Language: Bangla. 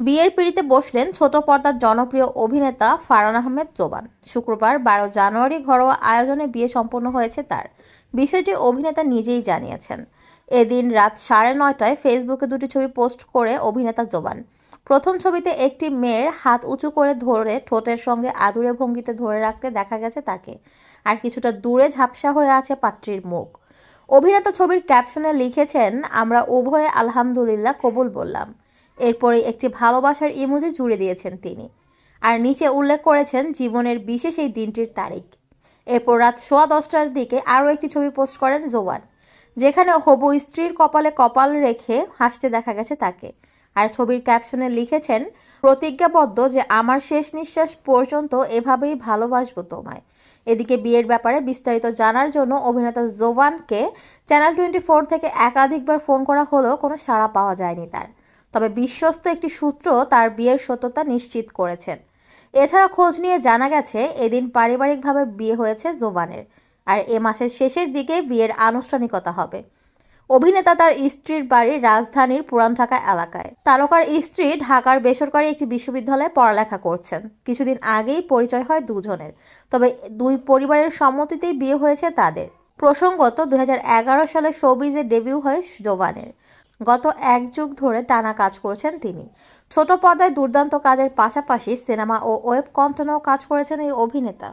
বিয়ের পিঁড়িতে বসলেন ছোট পর্দার জনপ্রিয় অভিনেতা ফারহান আহমেদ জোবান। শুক্রবার 12 জানুয়ারি ঘরোয়া আয়োজনে বিয়ে সম্পন্ন হয়েছে তার। বিষয়টি অভিনেতা নিজেই জানিয়েছেন। এদিন রাত 9:30টায় ফেসবুকে দুটি ছবি পোস্ট করে অভিনেতা জোবান। প্রথম ছবিতে একটি মেয়ের হাত উঁচু করে ধরে ঠোঁটের সঙ্গে আদুরে ভঙ্গিতে ধরে রাখতে দেখা গেছে তাকে, আর কিছুটা দূরে ঝাপসা হয়ে আছে পাত্রীর মুখ। অভিনেতা ছবির ক্যাপশনে লিখেছেন, আমরা উভয়ে আলহামদুলিল্লাহ কবুল বললাম। এরপরে একটি ভালোবাসার ইমোজি জুড়ে দিয়েছেন তিনি, আর নিচে উল্লেখ করেছেন জীবনের বিশেষ এই দিনটির তারিখ। এরপর রাত 10:15টার দিকে আরও একটি ছবি পোস্ট করেন জোবান, যেখানে হবু স্ত্রীর কপালে কপাল রেখে হাসতে দেখা গেছে তাকে, আর ছবির ক্যাপশনে লিখেছেন, প্রতিজ্ঞাবদ্ধ যে আমার শেষ নিঃশ্বাস পর্যন্ত এভাবেই ভালোবাসবো তোমায়। এদিকে বিয়ের ব্যাপারে বিস্তারিত জানার জন্য অভিনেতা জোবানকে চ্যানেল 24 থেকে একাধিকবার ফোন করা হলেও কোনো সাড়া পাওয়া যায়নি তার। তবে বিশ্বস্ত একটি সূত্র তার বিয়ের সত্যতা নিশ্চিত করেছেন। এছাড়া খোঁজ নিয়ে জানা গেছে এদিন পারিবারিকভাবে বিয়ে হয়েছে জোবানের, আর এ মাসের শেষের দিকে বিয়ের আনুষ্ঠানিকতা হবে। অভিনেতা তার স্ত্রীর বাড়ি রাজধানীর পুরান ঢাকা এলাকায়। তারকার স্ত্রী ঢাকার বেসরকারি একটি বিশ্ববিদ্যালয়ে পড়ালেখা করছেন। কিছুদিন আগেই পরিচয় হয় দুজনের, তবে দুই পরিবারের সম্মতিতেই বিয়ে হয়েছে তাদের। প্রসঙ্গত 2011 সালে শোবিজে ডেবিউ হয় জোবানের। গত 1 যুগ ধরে টানা কাজ করছেন তিনি। ছোট পর্দায় দুর্দান্ত কাজের পাশাপাশি সিনেমা ও ওয়েব কন্টেন্টেও কাজ করেছেন এই অভিনেতা।